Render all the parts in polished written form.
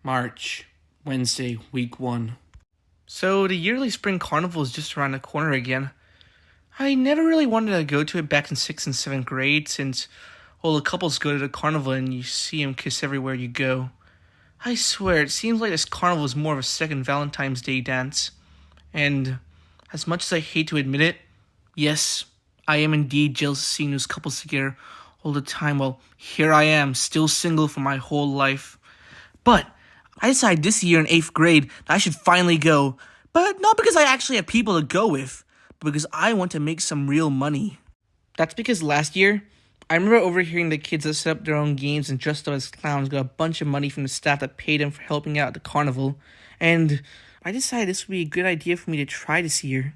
March, Wednesday, week 1. So the yearly spring carnival is just around the corner again. I never really wanted to go to it back in 6th and 7th grade since all the couples go to the carnival and you see them kiss everywhere you go. I swear, it seems like this carnival is more of a second Valentine's Day dance. And as much as I hate to admit it, yes, I am indeed jealous of seeing those couples together all the time while here I am, still single for my whole life. But I decided this year in 8th grade that I should finally go, but not because I actually have people to go with, but because I want to make some real money. That's because last year, I remember overhearing the kids that set up their own games and dressed up as clowns got a bunch of money from the staff that paid them for helping out at the carnival, and I decided this would be a good idea for me to try this year.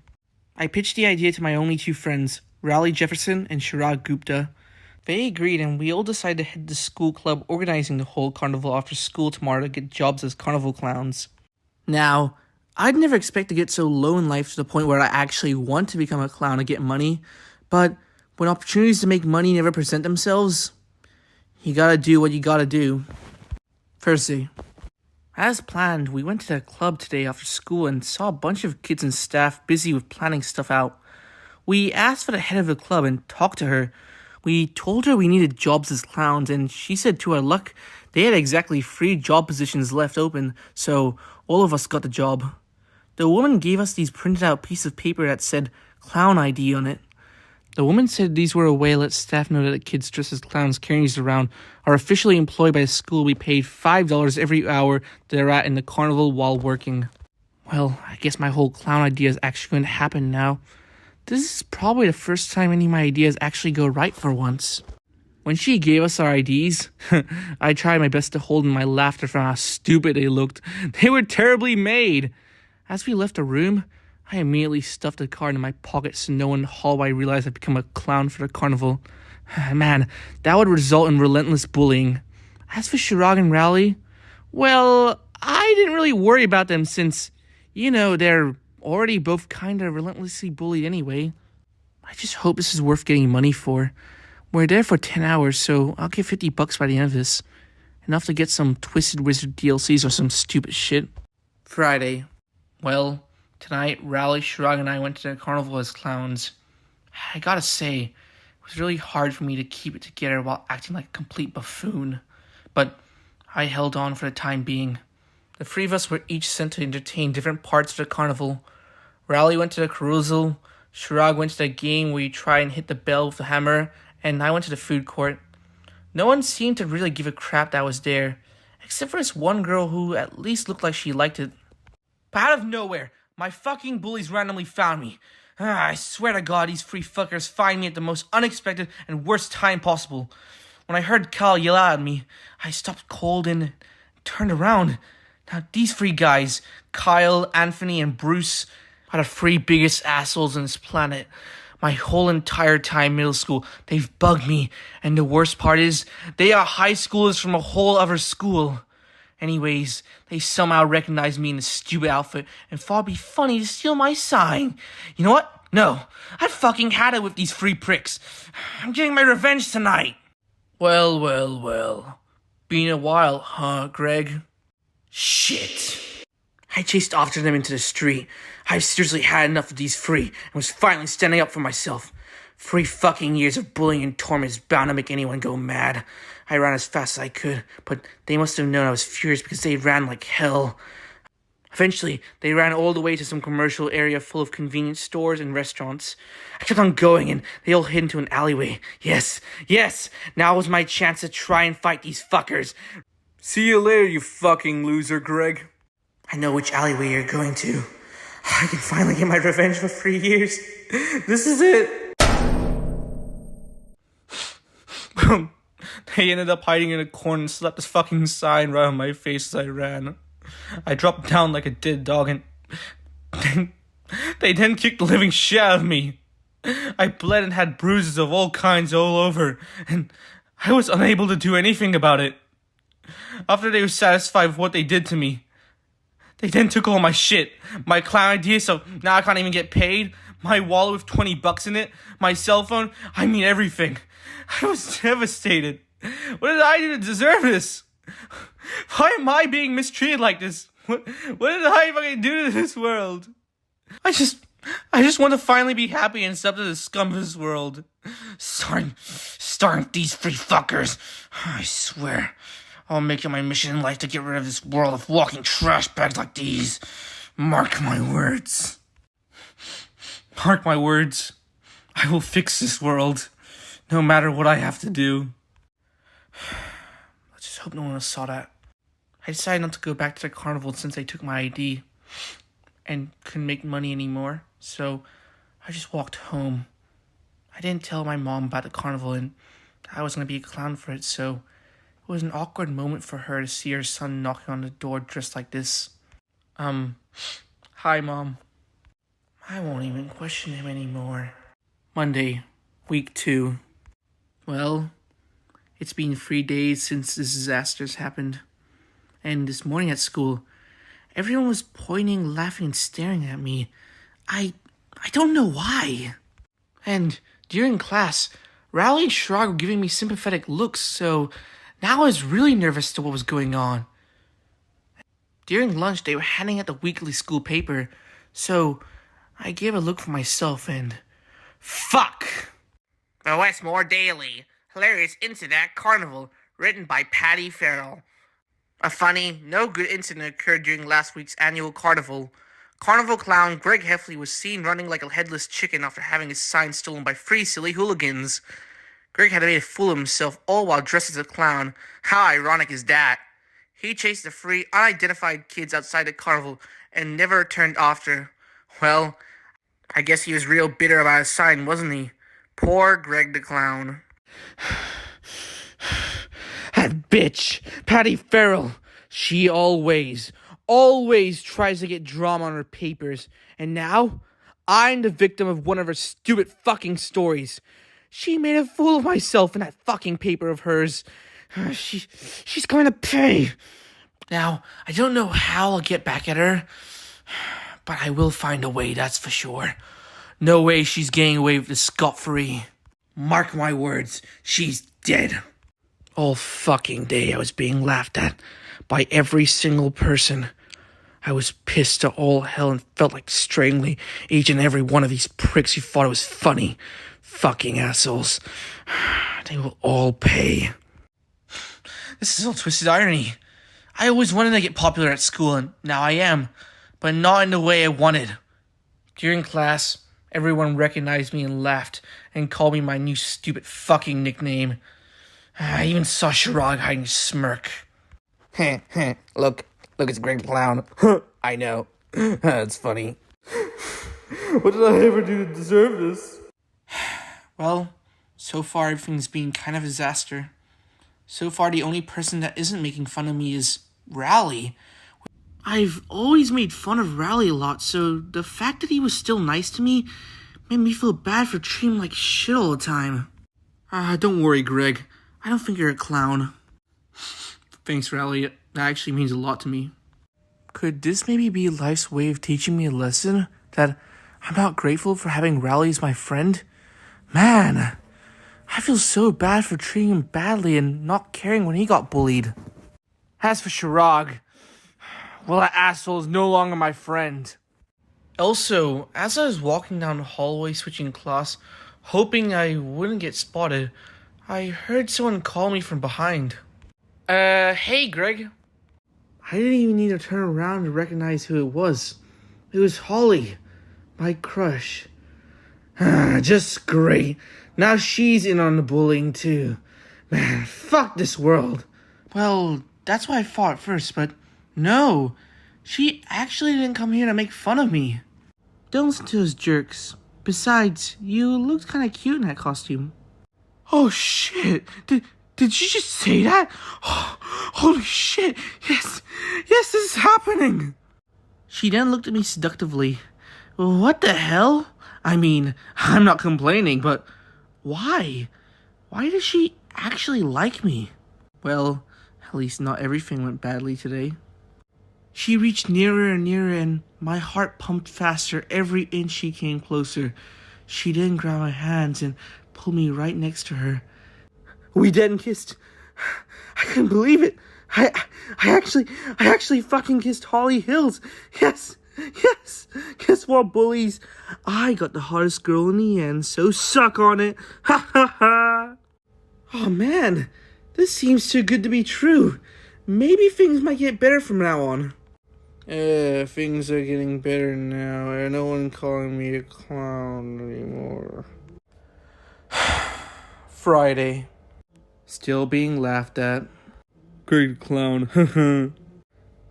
I pitched the idea to my only 2 friends, Raleigh Jefferson and Chirag Gupta. They agreed and we all decided to head to the school club organizing the whole carnival after school tomorrow to get jobs as carnival clowns. Now, I'd never expect to get so low in life to the point where I actually want to become a clown to get money, but when opportunities to make money never present themselves, you gotta do what you gotta do. Thursday. As planned, we went to the club today after school and saw a bunch of kids and staff busy with planning stuff out. We asked for the head of the club and talked to her. We told her we needed jobs as clowns, and she said to our luck, they had exactly 3 job positions left open, so all of us got the job. The woman gave us these printed out pieces of paper that said Clown ID on it. The woman said these were a way to let staff know that the kids dressed as clowns carrying these around are officially employed by the school. We paid $5 every hour they're at in the carnival while working. Well, I guess my whole clown idea is actually going to happen now. This is probably the first time any of my ideas actually go right for once. When she gave us our IDs, I tried my best to hold in my laughter from how stupid they looked. They were terribly made. As we left the room, I immediately stuffed the card in my pocket so no one in the hallway realized I'd become a clown for the carnival. Man, that would result in relentless bullying. As for Chirag and Raleigh, well, I didn't really worry about them since, they're already both kinda relentlessly bullied anyway. I just hope this is worth getting money for. We're there for 10 hours, so I'll get $50 by the end of this. Enough to get some Twisted Wizard DLCs or some stupid shit. Friday. Well, tonight, Raleigh, Chirag, and I went to the carnival as clowns. I gotta say, it was really hard for me to keep it together while acting like a complete buffoon. But I held on for the time being. The 3 of us were each sent to entertain different parts of the carnival. Raleigh went to the carousel, Chirag went to the game where you try and hit the bell with the hammer, and I went to the food court. No one seemed to really give a crap that I was there, except for this one girl who at least looked like she liked it. But out of nowhere, my fucking bullies randomly found me. I swear to God, these 3 fuckers find me at the most unexpected and worst time possible. When I heard Kyle yell out at me, I stopped cold and turned around. Now, these 3 guys, Kyle, Anthony, and Bruce, are the 3 biggest assholes on this planet. My whole entire time in middle school, they've bugged me. And the worst part is, they are high schoolers from a whole other school. Anyways, they somehow recognized me in this stupid outfit and thought it'd be funny to steal my sign. You know what? No. I fucking had it with these 3 pricks. I'm getting my revenge tonight. Well. Been a while, huh, Greg? Shit. I chased after them into the street. I've seriously had enough of these 3 and was finally standing up for myself. 3 fucking years of bullying and torment is bound to make anyone go mad. I ran as fast as I could, but they must have known I was furious because they ran like hell. Eventually, they ran all the way to some commercial area full of convenience stores and restaurants. I kept on going and they all hid into an alleyway. Yes, now was my chance to try and fight these fuckers. See you later, you fucking loser, Greg. I know which alleyway you're going to. I can finally get my revenge for 3 years. This is it. They ended up hiding in a corner and slapped this fucking sign right on my face as I ran. I dropped down like a dead dog and they then kicked the living shit out of me. I bled and had bruises of all kinds all over, and I was unable to do anything about it. After they were satisfied with what they did to me, they then took all my shit, my clown idea, so now I can't even get paid, my wallet with $20 in it, my cell phone, everything. I was devastated. What did I do to deserve this? Why am I being mistreated like this? What did I fucking do to this world? I just want to finally be happy and stop to the scum of this world. Starring these three fuckers. I swear, I'll make it my mission in life to get rid of this world of walking trash bags like these. Mark my words. Mark my words. I will fix this world, no matter what I have to do. Let's just hope no one else saw that. I decided not to go back to the carnival since they took my ID and couldn't make money anymore, so I just walked home. I didn't tell my mom about the carnival and I was going to be a clown for it, so it was an awkward moment for her to see her son knocking on the door dressed like this. Hi, Mom. I won't even question him anymore. Monday, week 2. Well, it's been 3 days since this disaster's happened. And this morning at school, everyone was pointing, laughing, and staring at me. I don't know why. And during class, Rowley and Shrog were giving me sympathetic looks, so now I was really nervous to what was going on. During lunch, they were handing out the weekly school paper, so I gave a look for myself and... Fuck! The Westmore Daily. Hilarious incident at Carnival, written by Patty Farrell. A funny, no-good incident occurred during last week's annual carnival. Carnival clown Greg Heffley was seen running like a headless chicken after having his sign stolen by 3 silly hooligans. Greg had made a fool of himself all while dressed as a clown. How ironic is that? He chased the 3 unidentified kids outside the carnival and never returned after. Well, I guess he was real bitter about his sign, wasn't he? Poor Greg the clown. That bitch, Patty Farrell, she always tries to get drama on her papers, and now I'm the victim of one of her stupid fucking stories. She made a fool of myself in that fucking paper of hers. She's going to pay. Now, I don't know how I'll get back at her, but I will find a way, that's for sure. No way she's getting away with this scot-free. Mark my words, she's dead. All fucking day I was being laughed at by every single person. I was pissed to all hell and felt like strangling each and every one of these pricks who thought it was funny. Fucking assholes. They will all pay. This is all twisted irony. I always wanted to get popular at school, and now I am, but not in the way I wanted. During class, everyone recognized me and laughed and called me my new stupid fucking nickname. I even saw Shrog hiding a smirk. Look, it's Greg the Clown. I know. It's funny. What did I ever do to deserve this? Well, so far everything's been kind of a disaster. So far the only person that isn't making fun of me is Rowley. I've always made fun of Rowley a lot, so the fact that he was still nice to me made me feel bad for treating him like shit all the time. Don't worry, Greg. I don't think you're a clown. Thanks, Rowley. That actually means a lot to me. Could this maybe be life's way of teaching me a lesson? That I'm not grateful for having Rowley as my friend? Man, I feel so bad for treating him badly and not caring when he got bullied. As for Shrog, well, that asshole is no longer my friend. Also, as I was walking down the hallway switching class, hoping I wouldn't get spotted, I heard someone call me from behind. Hey, Greg. I didn't even need to turn around to recognize who it was. It was Holly, my crush. Just great. Now she's in on the bullying too. Man, fuck this world. Well, that's what I thought at first, but no. She actually didn't come here to make fun of me. Don't listen to those jerks. Besides, you looked kind of cute in that costume. Oh shit! Did you just say that? Oh, holy shit! Yes, this is happening! She then looked at me seductively. What the hell? I mean, I'm not complaining, but why? Why does she actually like me? Well, at least not everything went badly today. She reached nearer and nearer, and my heart pumped faster every inch she came closer. She then grabbed my hands and pulled me right next to her. We then kissed. I couldn't believe it. I, I actually fucking kissed Holly Hills. Yes. Guess what, bullies? I got the hottest girl in the end, so suck on it. Ha ha ha. Oh man, this seems too good to be true. Maybe things might get better from now on. Things are getting better now. No one calling me a clown anymore. Friday. Still being laughed at. Great clown.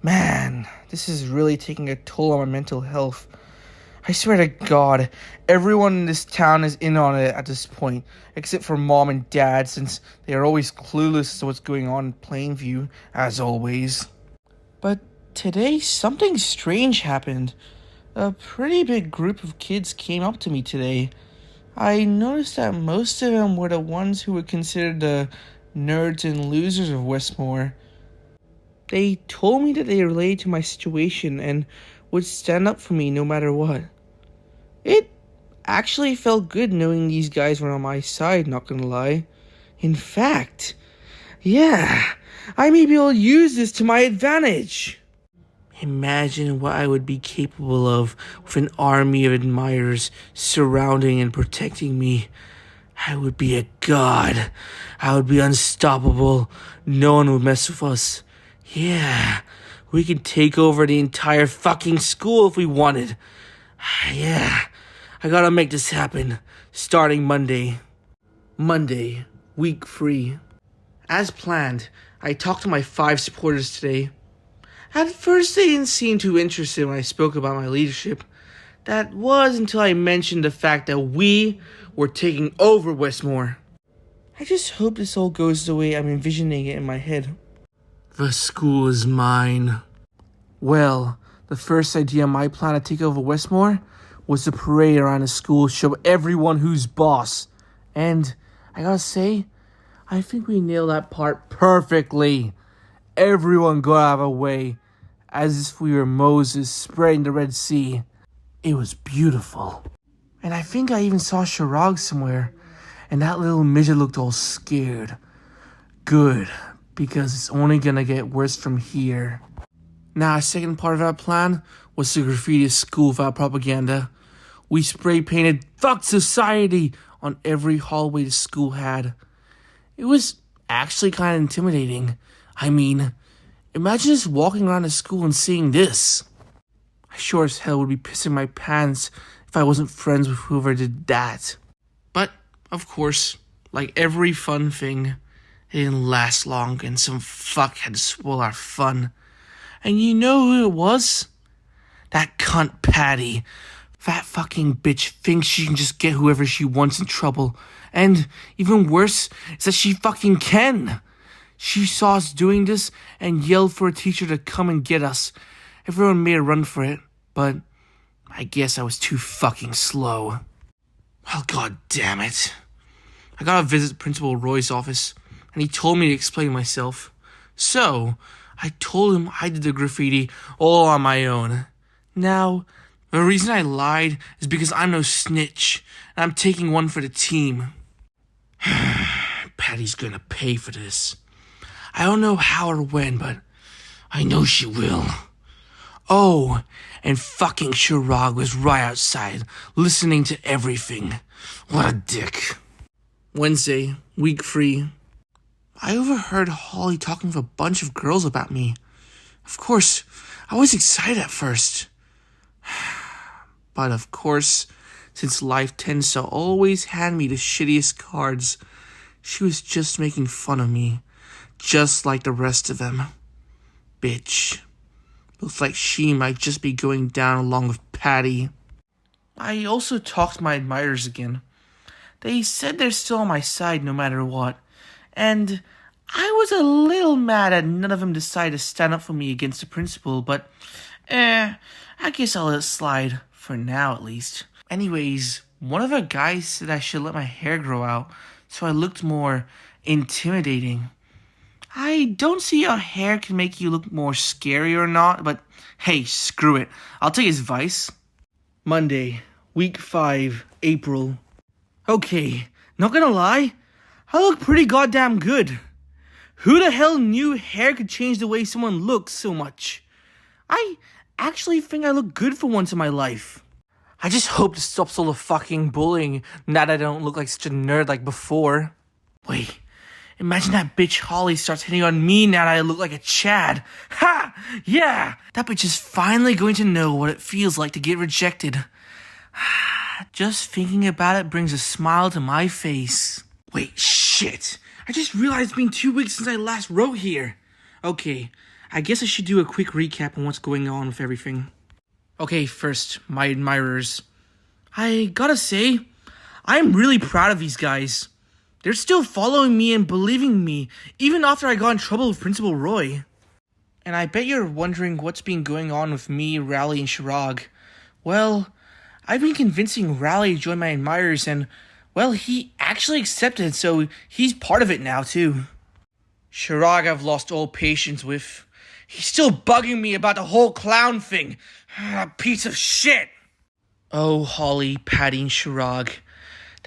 Man, this is really taking a toll on my mental health. I swear to God, everyone in this town is in on it at this point, except for Mom and Dad, since they are always clueless as to what's going on in Plainview, as always. But today, something strange happened. A pretty big group of kids came up to me today. I noticed that most of them were the ones who were considered the nerds and losers of Westmore. They told me that they related to my situation and would stand up for me no matter what. It actually felt good knowing these guys were on my side, not gonna lie. In fact, yeah, I may be able to use this to my advantage. Imagine what I would be capable of with an army of admirers surrounding and protecting me. I would be a god. I would be unstoppable. No one would mess with us. Yeah, we could take over the entire fucking school if we wanted. Yeah, I gotta make this happen. Starting Monday. Monday, week 3. As planned, I talked to my 5 supporters today. At first, they didn't seem too interested when I spoke about my leadership. That was until I mentioned the fact that we were taking over Westmore. I just hope this all goes the way I'm envisioning it in my head. The school is mine. Well, the first idea of my plan to take over Westmore was to parade around the school, show everyone who's boss. And I gotta say, I think we nailed that part perfectly. Everyone got out of our way, as if we were Moses spreading the Red Sea. It was beautiful. And I think I even saw Shirag somewhere, and that little midget looked all scared. Good, because it's only gonna get worse from here. Now, a second part of our plan was to graffiti a school without propaganda. We spray painted "Fuck Society" on every hallway the school had. It was actually kind of intimidating. I mean, imagine just walking around the school and seeing this. I sure as hell would be pissing my pants if I wasn't friends with whoever did that. But, of course, like every fun thing, it didn't last long and some fuck had to spoil our fun. And you know who it was? That cunt Patty. That fucking bitch thinks she can just get whoever she wants in trouble. And even worse is that she fucking can. She saw us doing this and yelled for a teacher to come and get us. Everyone made a run for it, but I guess I was too fucking slow. Well, god damn it. I got to visit Principal Roy's office, and he told me to explain myself. So, I told him I did the graffiti all on my own. Now, the reason I lied is because I'm no snitch, and I'm taking one for the team. Patty's gonna pay for this. I don't know how or when, but I know she will. Oh, and fucking Shirag was right outside, listening to everything. What a dick. Wednesday, week 3. I overheard Holly talking to a bunch of girls about me. Of course, I was excited at first. But of course, since life tends to always hand me the shittiest cards, she was just making fun of me, just like the rest of them. Bitch. Looks like she might just be going down along with Patty. I also talked to my admirers again. They said they're still on my side no matter what. And I was a little mad that none of them decided to stand up for me against the principal, but I guess I'll let it slide, for now at least. Anyways, one of the guys said I should let my hair grow out, so I looked more intimidating. I don't see how hair can make you look more scary or not, but hey, screw it. I'll take his advice. Monday, week 5, April. Okay, not gonna lie, I look pretty goddamn good. Who the hell knew hair could change the way someone looks so much? I actually think I look good for once in my life. I just hope this stops all the fucking bullying now that I don't look like such a nerd like before. Wait, imagine that bitch Holly starts hitting on me now that I look like a Chad. Ha! Yeah! That bitch is finally going to know what it feels like to get rejected. Just thinking about it brings a smile to my face. Wait, shit! I just realized it's been 2 weeks since I last wrote here. Okay, I guess I should do a quick recap on what's going on with everything. Okay, first, my admirers. I gotta say, I'm really proud of these guys. They're still following me and believing me, even after I got in trouble with Principal Roy. And I bet you're wondering what's been going on with me, Raleigh, and Shirag. Well, I've been convincing Raleigh to join my admirers, and, well, he actually accepted, so he's part of it now, too. Shirag I've lost all patience with. He's still bugging me about the whole clown thing. Piece of shit! Oh, Holly, Patty, and Shirag.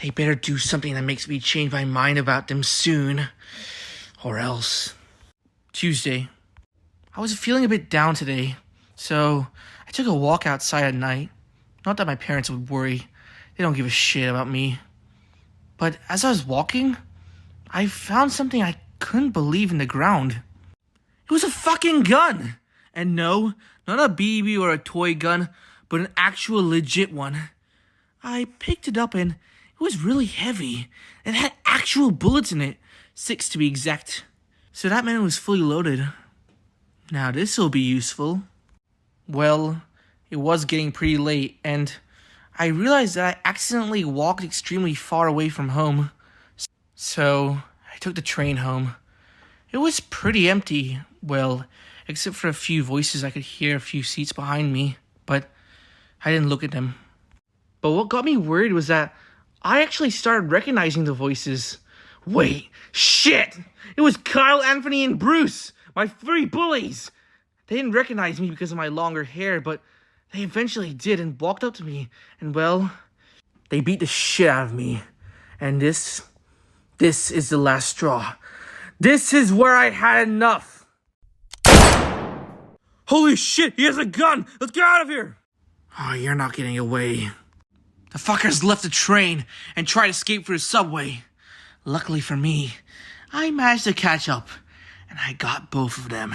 They better do something that makes me change my mind about them soon. Or else. Tuesday. I was feeling a bit down today, so I took a walk outside at night. Not that my parents would worry. They don't give a shit about me. But as I was walking, I found something I couldn't believe in the ground. It was a fucking gun! And no, not a BB or a toy gun, but an actual legit one. I picked it up and it was really heavy. It had actual bullets in it, 6 to be exact. So that meant it was fully loaded. Now this'll be useful. Well, it was getting pretty late, and I realized that I accidentally walked extremely far away from home. So I took the train home. It was pretty empty, well, except for a few voices I could hear a few seats behind me, but I didn't look at them. But what got me worried was that I actually started recognizing the voices. Wait, shit! It was Kyle, Anthony, and Bruce, my 3 bullies! They didn't recognize me because of my longer hair, but they eventually did and walked up to me, and well, they beat the shit out of me. And this is the last straw. This is where I had enough. Holy shit, he has a gun! Let's get out of here! Oh, you're not getting away. The fuckers left the train and tried to escape through the subway. Luckily for me, I managed to catch up, and I got both of them.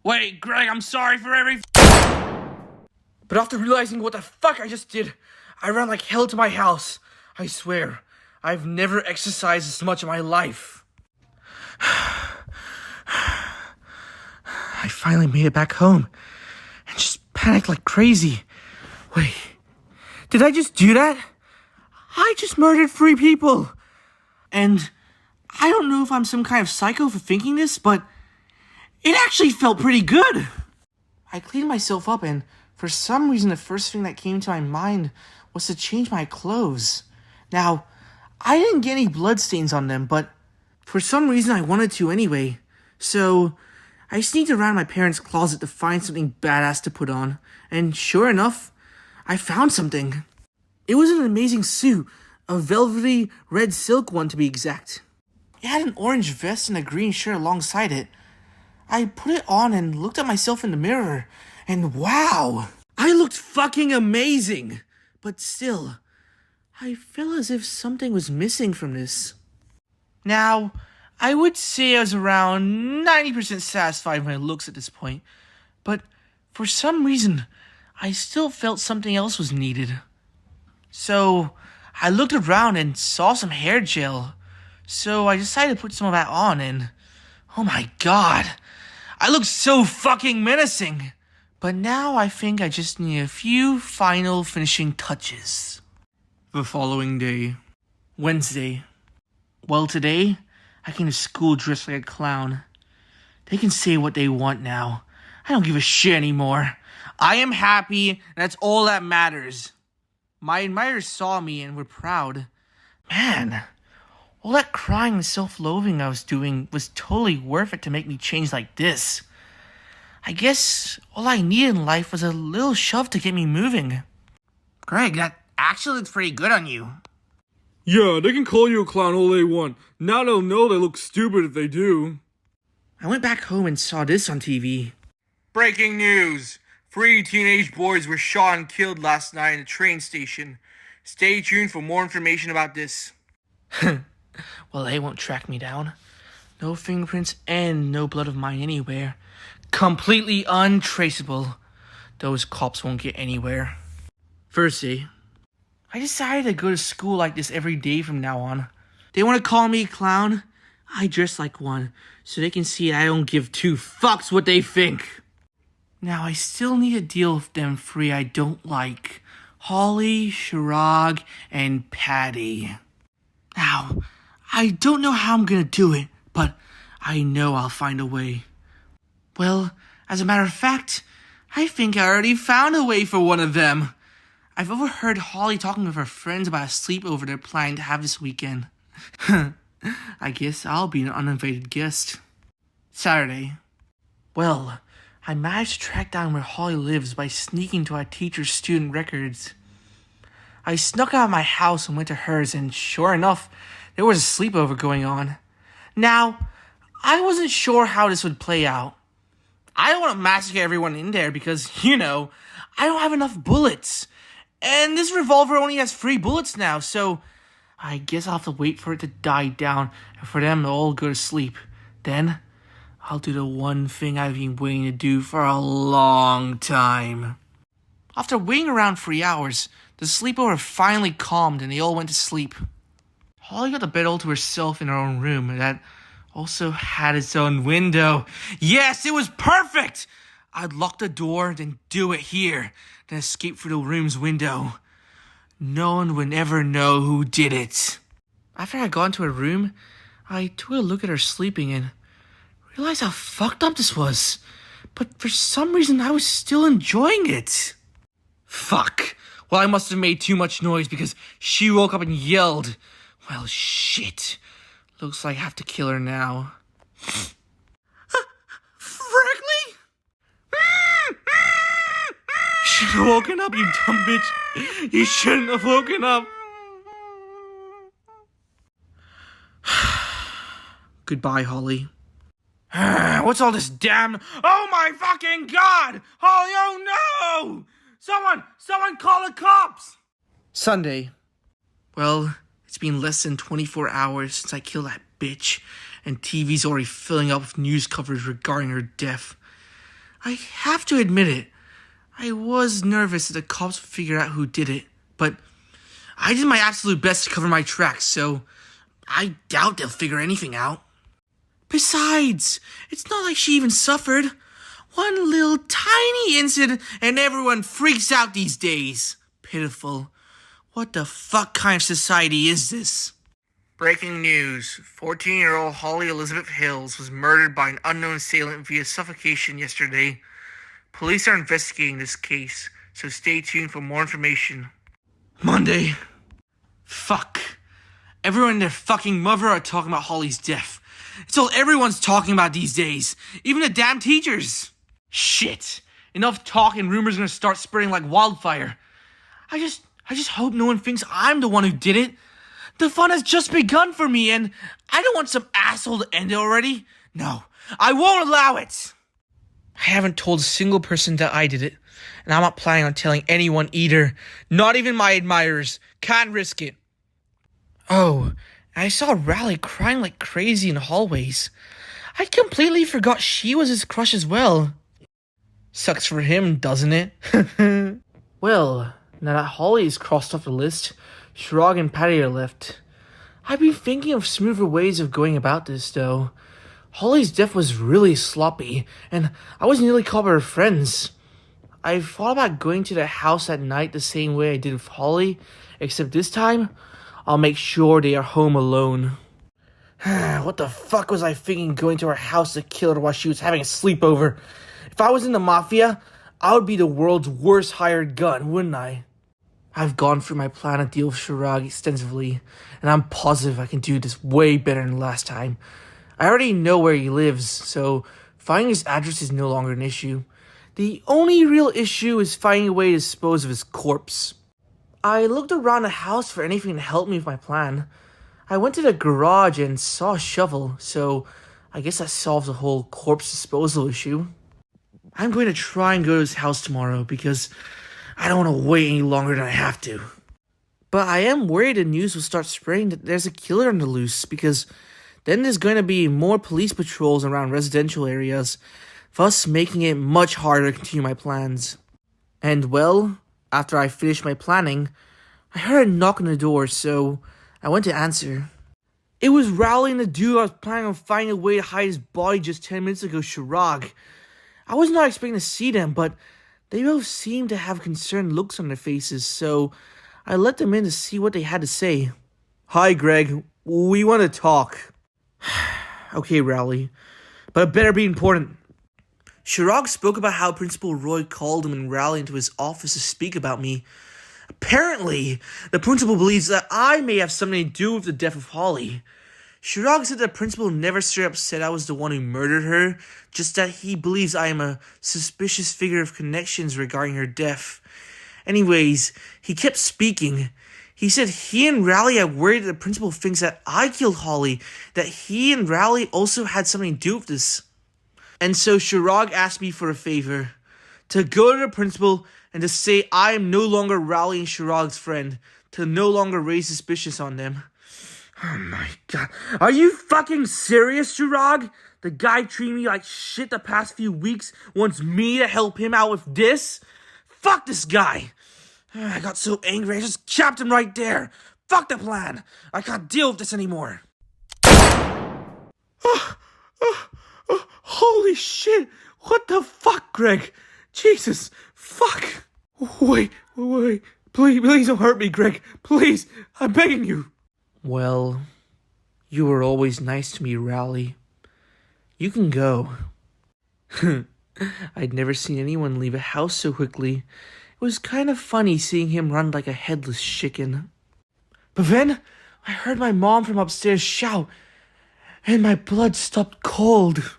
Wait, Greg, I'm sorry for But after realizing what the fuck I just did, I ran like hell to my house. I swear, I've never exercised as much in my life. I finally made it back home and just panicked like crazy. Wait, did I just do that? I just murdered 3 people. And I don't know if I'm some kind of psycho for thinking this, but it actually felt pretty good. I cleaned myself up, and for some reason the first thing that came to my mind was to change my clothes. Now, I didn't get any bloodstains on them, but for some reason I wanted to anyway. So I sneaked around my parents' closet to find something badass to put on, and sure enough, I found something. It was an amazing suit, a velvety red silk one to be exact. It had an orange vest and a green shirt alongside it. I put it on and looked at myself in the mirror, and wow! I looked fucking amazing! But still, I felt as if something was missing from this. Now, I would say I was around 90% satisfied with my looks at this point, but for some reason, I still felt something else was needed. So, I looked around and saw some hair gel, so I decided to put some of that on, and oh my god, I look so fucking menacing! But now I think I just need a few final finishing touches. The following day, Wednesday. Well, today, I came to school dressed like a clown. They can say what they want now. I don't give a shit anymore. I am happy, and that's all that matters. My admirers saw me and were proud. Man, all that crying and self-loathing I was doing was totally worth it to make me change like this. I guess all I needed in life was a little shove to get me moving. Greg, that actually looks pretty good on you. Yeah, they can call you a clown all they want. Now they'll know they look stupid if they do. I went back home and saw this on TV. Breaking news! 3 teenage boys were shot and killed last night in a train station. Stay tuned for more information about this. Well, they won't track me down. No fingerprints and no blood of mine anywhere. Completely untraceable. Those cops won't get anywhere. Firstly, I decided to go to school like this every day from now on. They want to call me a clown? I dress like one, so they can see I don't give two fucks what they think. Now, I still need to deal with them three I don't like. Holly, Shirag, and Patty. Now, I don't know how I'm gonna do it, but I know I'll find a way. Well, as a matter of fact, I think I already found a way for one of them. I've overheard Holly talking with her friends about a sleepover they're planning to have this weekend. I guess I'll be an uninvited guest. Saturday. Well, I managed to track down where Holly lives by sneaking to our teacher's student records. I snuck out of my house and went to hers, and sure enough, there was a sleepover going on. Now, I wasn't sure how this would play out. I don't want to massacre everyone in there because, I don't have enough bullets. And this revolver only has 3 bullets now, so I guess I'll have to wait for it to die down and for them to all go to sleep. Then, I'll do the one thing I've been waiting to do for a long time. After waiting around 3 hours, the sleepover finally calmed and they all went to sleep. Holly got the bed all to herself in her own room that also had its own window. Yes, it was perfect! I'd lock the door, then do it here, then escape through the room's window. No one would ever know who did it. After I got into her room, I took a look at her sleeping and realized how fucked up this was. But for some reason, I was still enjoying it. Fuck. Well, I must have made too much noise because she woke up and yelled. Well, shit. Looks like I have to kill her now. Frankly? You should have woken up, you dumb bitch. You shouldn't have woken up. Goodbye, Holly. What's all this damn... Oh my fucking god! Holly, oh no! Someone call the cops! Sunday. Well, it's been less than 24 hours since I killed that bitch, and TV's already filling up with news coverage regarding her death. I have to admit it. I was nervous that the cops would figure out who did it, but I did my absolute best to cover my tracks, so I doubt they'll figure anything out. Besides, it's not like she even suffered. One little tiny incident and everyone freaks out these days. Pitiful. What the fuck kind of society is this? Breaking news. 14-year-old Holly Elizabeth Hills was murdered by an unknown assailant via suffocation yesterday. Police are investigating this case, so stay tuned for more information. Monday. Fuck. Everyone and their fucking mother are talking about Holly's death. It's all everyone's talking about these days. Even the damn teachers. Shit. Enough talk and rumors are gonna start spreading like wildfire. I just hope no one thinks I'm the one who did it. The fun has just begun for me and I don't want some asshole to end it already. No, I won't allow it. I haven't told a single person that I did it. And I'm not planning on telling anyone either. Not even my admirers. Can't risk it. Oh, I saw Riley crying like crazy in the hallways. I completely forgot she was his crush as well. Sucks for him, doesn't it? Well, now that Holly is crossed off the list, Shirag and Patty are left. I've been thinking of smoother ways of going about this, though. Holly's death was really sloppy, and I was nearly caught by her friends. I thought about going to their house at night the same way I did with Holly, except this time, I'll make sure they are home alone. What the fuck was I thinking going to her house to kill her while she was having a sleepover? If I was in the mafia, I would be the world's worst hired gun, wouldn't I? I've gone through my plan to deal with Shirag extensively, and I'm positive I can do this way better than last time. I already know where he lives, so finding his address is no longer an issue. The only real issue is finding a way to dispose of his corpse. I looked around the house for anything to help me with my plan. I went to the garage and saw a shovel, so I guess that solves the whole corpse disposal issue. I'm going to try and go to his house tomorrow because I don't want to wait any longer than I have to. But I am worried the news will start spreading that there's a killer on the loose, because then there's going to be more police patrols around residential areas, thus making it much harder to continue my plans. And well, after I finished my planning, I heard a knock on the door, so I went to answer. It was Rowley, the dude I was planning on finding a way to hide his body just 10 minutes ago, Shirag. I was not expecting to see them, but they both seemed to have concerned looks on their faces, so I let them in to see what they had to say. Hi, Greg. We want to talk. Okay, Rowley, but it better be important. Shirag spoke about how Principal Roy called him and Rowley into his office to speak about me. Apparently, the principal believes that I may have something to do with the death of Holly. Shirag said the principal never straight up said I was the one who murdered her, just that he believes I am a suspicious figure of connections regarding her death. Anyways, he kept speaking. He said he and Rowley are worried that the principal thinks that I killed Holly, that he and Rowley also had something to do with this. And so Shirag asked me for a favor, to go to the principal and to say I am no longer Rowley and Shirag's friend, to no longer raise suspicions on them. Oh my god. Are you fucking serious, Shirag? The guy treating me like shit the past few weeks wants me to help him out with this? Fuck this guy. I got so angry I just capped him right there. Fuck the plan. I can't deal with this anymore. Holy shit. What the fuck, Greg? Jesus. Fuck. Wait. Please don't hurt me, Greg. Please. I'm begging you. Well, you were always nice to me, Rowley. You can go. I'd never seen anyone leave a house so quickly. It was kind of funny seeing him run like a headless chicken. But then, I heard my mom from upstairs shout, and my blood stopped cold.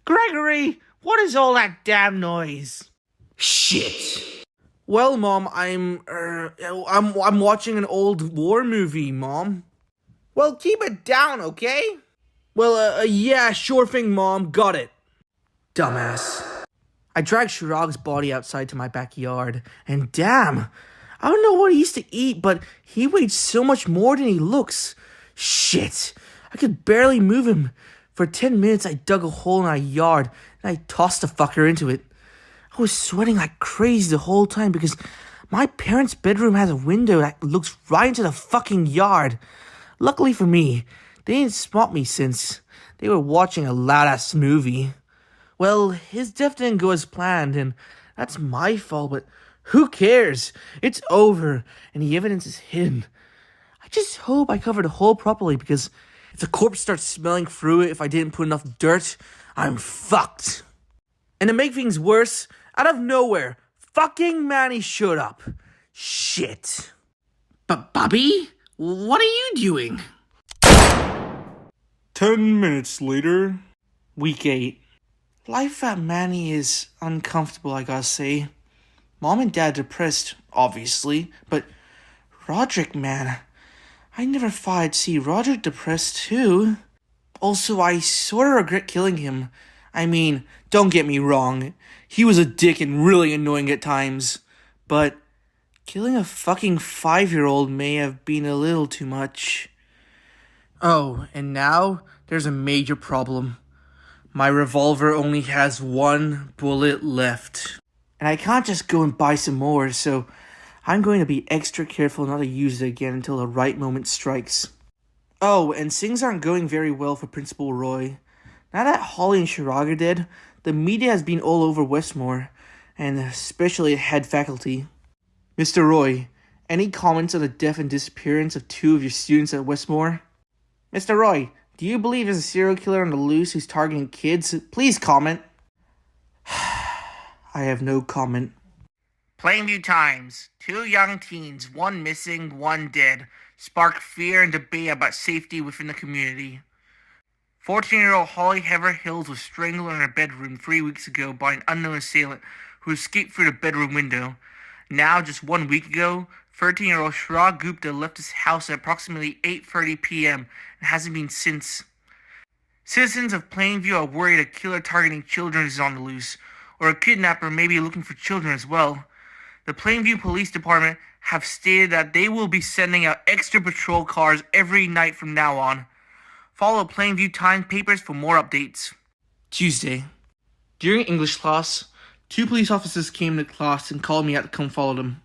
Gregory, what is all that damn noise? Shit. Well, Mom, I'm watching an old war movie, Mom. Well, keep it down, okay? Well, yeah, sure thing, Mom. Got it. Dumbass. I dragged Shirag's body outside to my backyard, and damn, I don't know what he used to eat, but he weighed so much more than he looks. Shit, I could barely move him. For 10 minutes, I dug a hole in our yard, and I tossed the fucker into it. I was sweating like crazy the whole time because my parents' bedroom has a window that looks right into the fucking yard. Luckily for me, they didn't spot me since they were watching a loud-ass movie. Well, his death didn't go as planned, and that's my fault, but who cares? It's over, and the evidence is hidden. I just hope I covered the hole properly, because if the corpse starts smelling through it if I didn't put enough dirt, I'm fucked. And to make things worse, out of nowhere, fucking Manny showed up. Shit. But Bobby, what are you doing? 10 minutes later. Week 8. Life at Manny is uncomfortable, I gotta say. Mom and Dad depressed, obviously, but Roderick, man, I never thought I'd see Roderick depressed too. Also, I sorta regret killing him. I mean, don't get me wrong, he was a dick and really annoying at times, but killing a fucking 5-year-old may have been a little too much. Oh, and now there's a major problem. My revolver only has 1 bullet left. And I can't just go and buy some more, so I'm going to be extra careful not to use it again until the right moment strikes. Oh, and things aren't going very well for Principal Roy. Now that Holly and Shirag are dead, the media has been all over Westmore, and especially head faculty. Mr. Roy, any comments on the death and disappearance of 2 of your students at Westmore? Mr. Roy, do you believe there's a serial killer on the loose who's targeting kids? Please comment. I have no comment. Plainview Times. 2 young teens, 1 missing, 1 dead, spark fear and debate about safety within the community. 14-year-old Holly Heather Hills was strangled in her bedroom 3 weeks ago by an unknown assailant who escaped through the bedroom window. Now, just 1 week ago, 13-year-old Shirag Gupta left his house at approximately 8:30 p.m. and hasn't been since. Citizens of Plainview are worried a killer targeting children is on the loose, or a kidnapper may be looking for children as well. The Plainview Police Department have stated that they will be sending out extra patrol cars every night from now on. Follow Plainview Times papers for more updates. Tuesday. During English class, 2 police officers came to class and called me out to come follow them.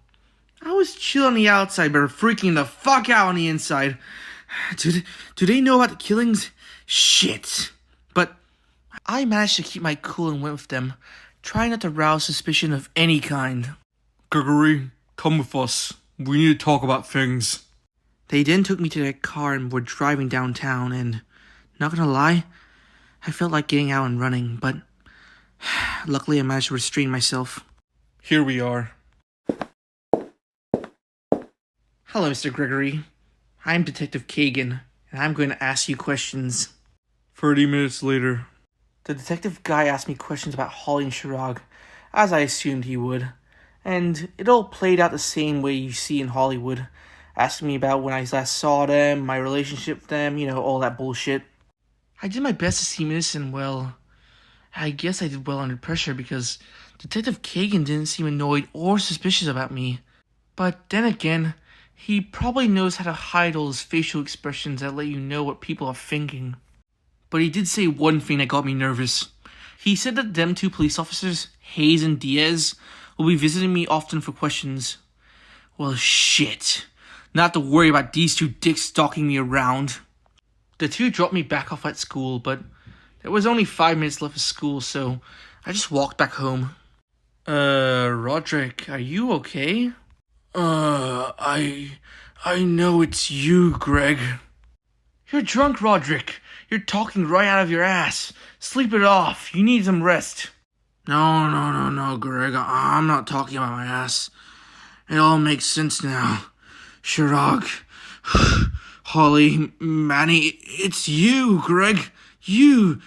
I was chill on the outside, but freaking the fuck out on the inside. Do they know about the killings? Shit. But I managed to keep my cool and went with them, trying not to rouse suspicion of any kind. Gregory, come with us. We need to talk about things. They then took me to their car and were driving downtown, and not gonna lie, I felt like getting out and running, but luckily I managed to restrain myself. Here we are. Hello, Mr. Gregory. I'm Detective Kagan, and I'm going to ask you questions. 30 minutes later. The detective guy asked me questions about Holly and Shirag, as I assumed he would. And it all played out the same way you see in Hollywood. Asking me about when I last saw them, my relationship with them, all that bullshit. I did my best to seem innocent and well. I guess I did well under pressure because Detective Kagan didn't seem annoyed or suspicious about me. But then again, he probably knows how to hide all his facial expressions that let you know what people are thinking. But he did say one thing that got me nervous. He said that them 2 police officers, Hayes and Diaz, will be visiting me often for questions. Well, shit. Not to worry about these 2 dicks stalking me around. The 2 dropped me back off at school, but there was only 5 minutes left of school, so I just walked back home. Roderick, are you okay? I know it's you, Greg. You're drunk, Roderick. You're talking right out of your ass. Sleep it off. You need some rest. No, Greg. I'm not talking about my ass. It all makes sense now. Shirag, Holly, Manny, it's you, Greg. You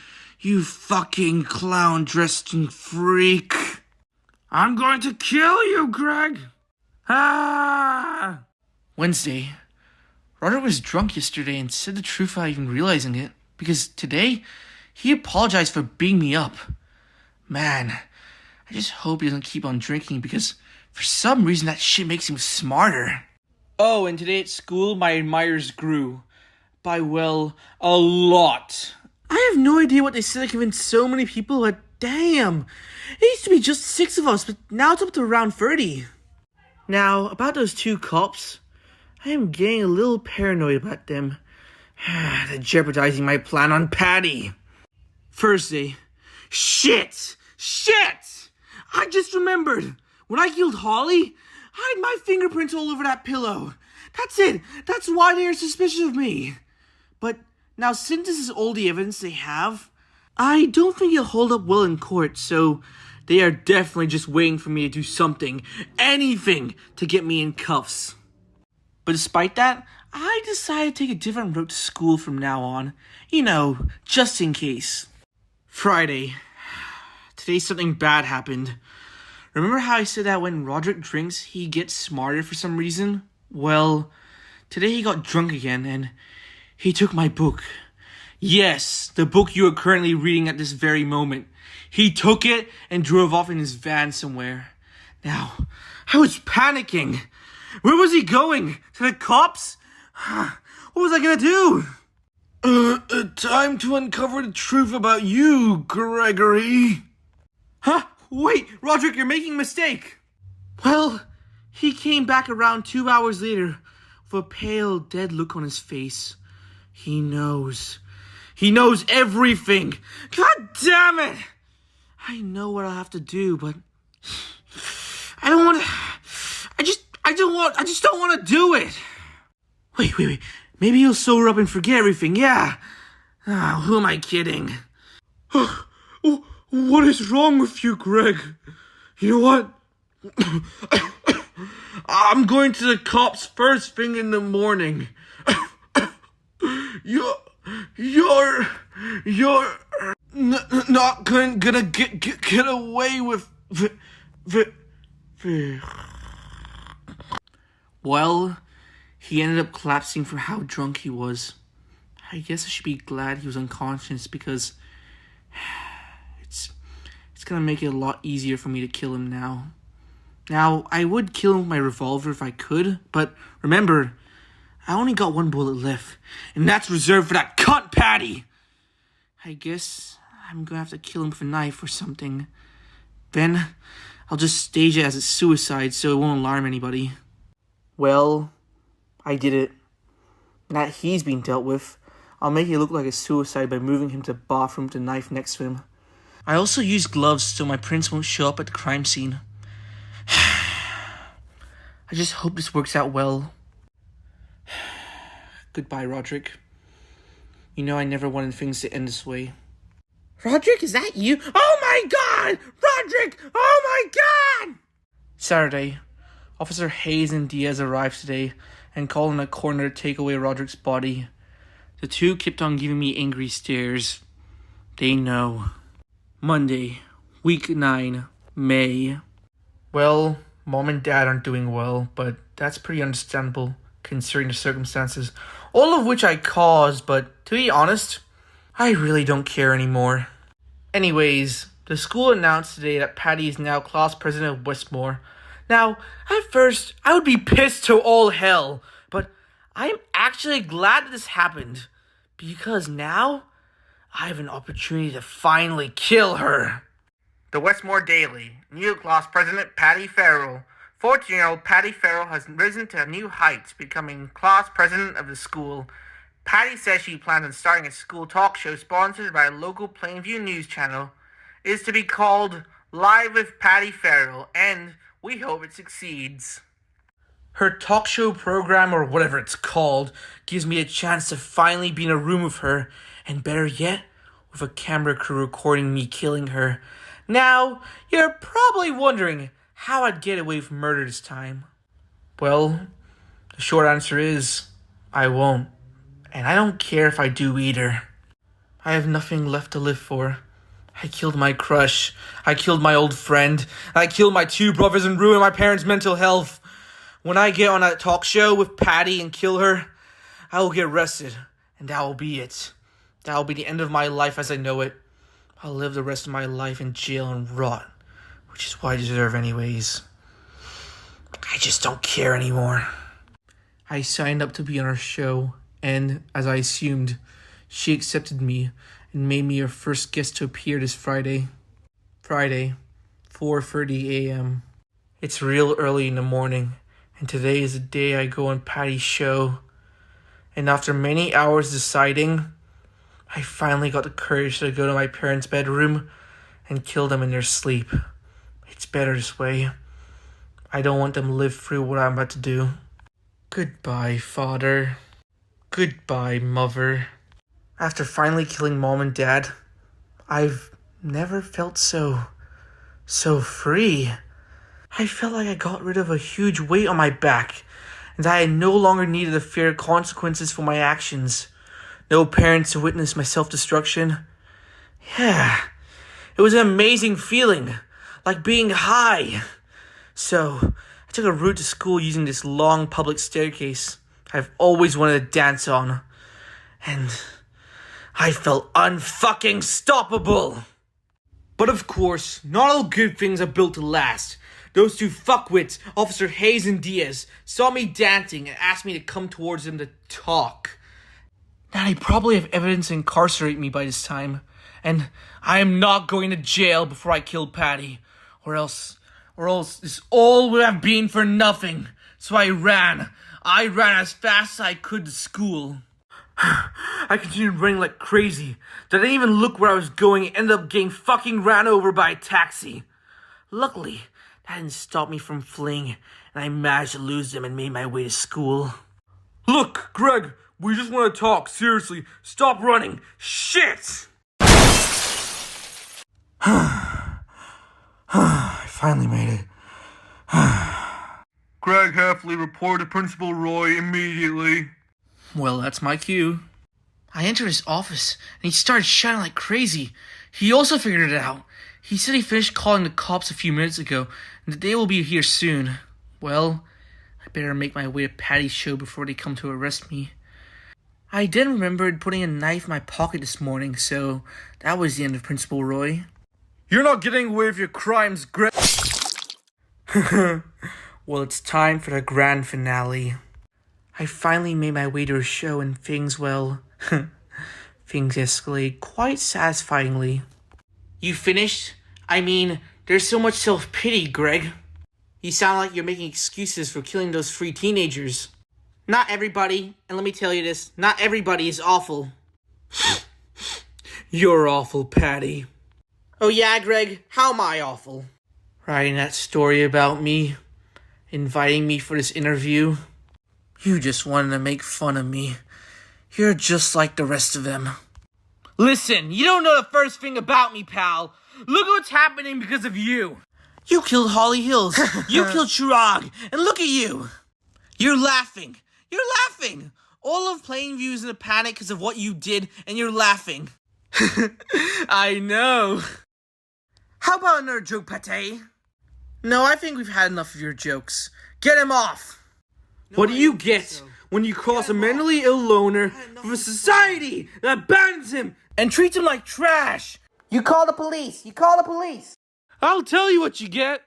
fucking clown-dressed freak. I'm going to kill you, Greg. Ah! Wednesday. Roderick was drunk yesterday and said the truth without even realizing it, because today, he apologized for beating me up. Man, I just hope he doesn't keep on drinking, because for some reason that shit makes him smarter. Oh, and today at school, my admirers grew. By, well, a lot. I have no idea what they said that convinced so many people, but damn. It used to be just 6 of us, but now it's up to around 30. Now, about those 2 cops, I am getting a little paranoid about them. They're jeopardizing my plan on Patty. Thursday. Shit! I just remembered. When I killed Holly, I had my fingerprints all over that pillow. That's it. That's why they are suspicious of me. But now, since this is all the evidence they have, I don't think it'll hold up well in court, so they are definitely just waiting for me to do something, anything, to get me in cuffs. But despite that, I decided to take a different route to school from now on. Just in case. Friday. Today something bad happened. Remember how I said that when Roderick drinks, he gets smarter for some reason? Well, today he got drunk again and he took my book. Yes, the book you are currently reading at this very moment. He took it and drove off in his van somewhere. Now, I was panicking. Where was he going? To the cops? What was I gonna do? Time to uncover the truth about you, Gregory. Huh? Wait, Roderick, you're making a mistake. Well, he came back around 2 hours later with a pale, dead look on his face. He knows. He knows everything. God damn it! I know what I'll have to do, but I don't want to. I just don't want to do it. Wait. Maybe he'll sober up and forget everything. Yeah. Who am I kidding? What is wrong with you, Greg? You know what? I'm going to the cops first thing in the morning. You're not gonna get away with Well, he ended up collapsing from how drunk he was. I guess I should be glad he was unconscious because it's gonna make it a lot easier for me to kill him now. Now, I would kill him with my revolver if I could, but remember, I only got one bullet left, and that's reserved for that cunt Patty! I guess I'm gonna have to kill him with a knife or something. Then, I'll just stage it as a suicide so it won't alarm anybody. Well, I did it. Now that he's being dealt with, I'll make it look like a suicide by moving him to the bathroom with the knife next to him. I also used gloves so my prints won't show up at the crime scene. I just hope this works out well. Goodbye, Roderick. You know I never wanted things to end this way. Roderick, is that you? Oh my god! Roderick! Oh my god! Saturday. Officer Hayes and Diaz arrived today and called in a coroner to take away Roderick's body. The two kept on giving me angry stares. They know. Monday, week 9, May. Well, Mom and Dad aren't doing well, but that's pretty understandable considering the circumstances, all of which I caused, but to be honest, I really don't care anymore. Anyways, the school announced today that Patty is now class president of Westmore. Now, at first, I would be pissed to all hell, but I'm actually glad that this happened, because now I have an opportunity to finally kill her. The Westmore Daily. New class president Patty Farrell. 14-year-old Patty Farrell has risen to new heights, becoming class president of the school. Patty says she plans on starting a school talk show sponsored by a local Plainview news channel. It is to be called Live with Patty Farrell, and we hope it succeeds. Her talk show program, or whatever it's called, gives me a chance to finally be in a room with her, and better yet, with a camera crew recording me killing her. Now, you're probably wondering how I'd get away from murder this time. Well, the short answer is, I won't. And I don't care if I do either. I have nothing left to live for. I killed my crush. I killed my old friend. I killed my 2 brothers and ruined my parents' mental health. When I get on that talk show with Patty and kill her, I will get arrested. And that will be it. That will be the end of my life as I know it. I'll live the rest of my life in jail and rot. Which is what I deserve anyways. I just don't care anymore. I signed up to be on her show, and as I assumed, she accepted me and made me her first guest to appear this Friday. Friday, 4:30 a.m. It's real early in the morning, and today is the day I go on Patty's show. And after many hours deciding, I finally got the courage to go to my parents' bedroom and kill them in their sleep. It's better this way. I don't want them to live through what I'm about to do. Goodbye, Father. Goodbye, Mother. After finally killing Mom and Dad, I've never felt so free. I felt like I got rid of a huge weight on my back, and I no longer needed to fear consequences for my actions. No parents to witness my self-destruction. Yeah, it was an amazing feeling, like being high. So, I took a route to school using this long public staircase I've always wanted to dance on. And I felt unfucking stoppable. But of course, not all good things are built to last. Those 2 fuckwits, Officer Hayes and Diaz, saw me dancing and asked me to come towards them to talk. Now they probably have evidence to incarcerate me by this time. And I am not going to jail before I kill Patty. Or else this all would have been for nothing. So I ran as fast as I could to school. I continued running like crazy. Didn't even look where I was going and ended up getting fucking ran over by a taxi. Luckily, that didn't stop me from fleeing, and I managed to lose them and made my way to school. Look, Greg, we just want to talk. Seriously, stop running. Shit! I finally made it. Greg Heffley, report to Principal Roy immediately. Well, that's my cue. I entered his office, and he started shouting like crazy. He also figured it out. He said he finished calling the cops a few minutes ago, and that they will be here soon. Well, I better make my way to Patty's show before they come to arrest me. I then remembered putting a knife in my pocket this morning, so that was the end of Principal Roy. You're not getting away with your crimes, Greg. Well, it's time for the grand finale. I finally made my way to a show and things escalate quite satisfyingly. You finished? I mean, there's so much self-pity, Greg. You sound like you're making excuses for killing those 3 teenagers. Not everybody, and let me tell you this, not everybody is awful. You're awful, Patty. Oh yeah, Greg, how am I awful? Writing that story about me, inviting me for this interview. You just wanted to make fun of me. You're just like the rest of them. Listen, you don't know the first thing about me, pal. Look at what's happening because of you. You killed Holly Hills. You killed Chirag. And look at you. You're laughing. You're laughing. All of Plainview is in a panic because of what you did, and you're laughing. I know. How about another joke, Pate? No, I think we've had enough of your jokes. Get him off. No, what do you get when you cross a mentally ill loner from a society that abandons him and treats him like trash? You call the police. You call the police. I'll tell you what you get.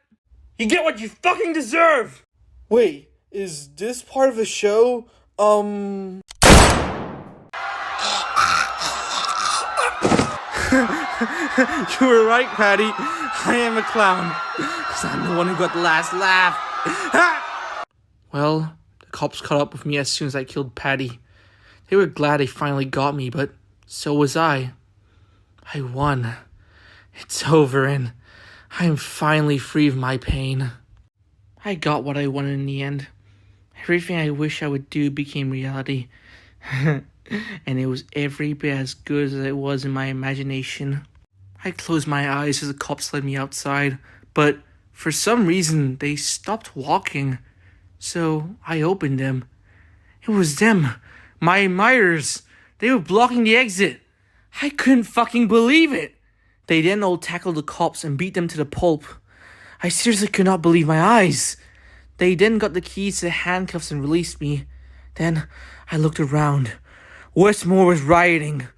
You get what you fucking deserve. Wait, is this part of the show? You were right, Patty. I am a clown. Because I'm the one who got the last laugh. Well, the cops caught up with me as soon as I killed Patty. They were glad they finally got me, but so was I. I won. It's over and I am finally free of my pain. I got what I wanted in the end. Everything I wish I would do became reality. And it was every bit as good as it was in my imagination. I closed my eyes as the cops led me outside, but for some reason they stopped walking. So I opened them. It was them, my admirers. They were blocking the exit. I couldn't fucking believe it. They then all tackled the cops and beat them to the pulp. I seriously could not believe my eyes. They then got the keys to the handcuffs and released me. Then I looked around. Westmore was rioting.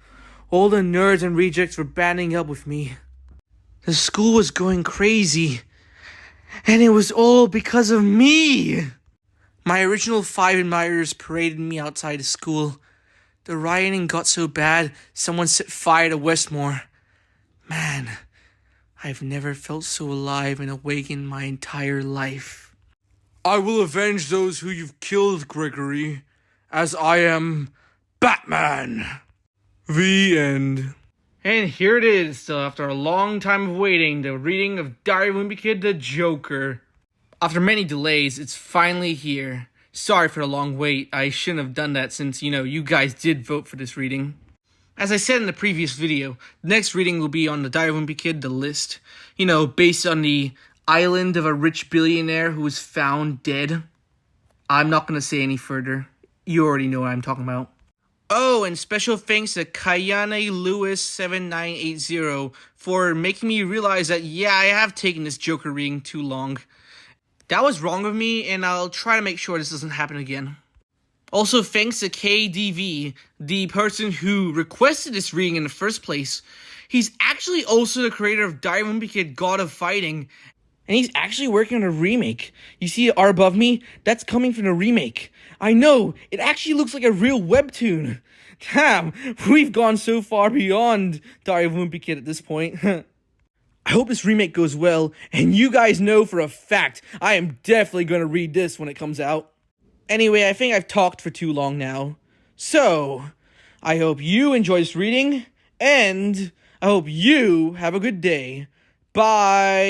All the nerds and rejects were banding up with me. The school was going crazy. And it was all because of me. My original 5 admirers paraded me outside the school. The rioting got so bad, someone set fire to Westmore. Man, I've never felt so alive and awake in my entire life. I will avenge those who you've killed, Gregory, as I am Batman. The end. And here it is, still after a long time of waiting, the reading of Diary of a Wimpy Kid, the Joker. After many delays, it's finally here. Sorry for the long wait. I shouldn't have done that since, you guys did vote for this reading. As I said in the previous video, the next reading will be on the Diary of a Wimpy Kid, the list. Based on the island of a rich billionaire who was found dead. I'm not going to say any further. You already know what I'm talking about. Oh, and special thanks to Kayane Lewis 7980 for making me realize that, yeah, I have taken this Joker reading too long. That was wrong of me, and I'll try to make sure this doesn't happen again. Also, thanks to KDV, the person who requested this reading in the first place. He's actually also the creator of Diary of a Wimpy Kid, God of Fighting. And he's actually working on a remake. You see the art above me? That's coming from the remake. I know, it actually looks like a real webtoon. Damn, we've gone so far beyond Diary of a Wimpy Kid at this point. I hope this remake goes well, and you guys know for a fact I am definitely going to read this when it comes out. Anyway, I think I've talked for too long now. So, I hope you enjoy this reading, and I hope you have a good day. Bye!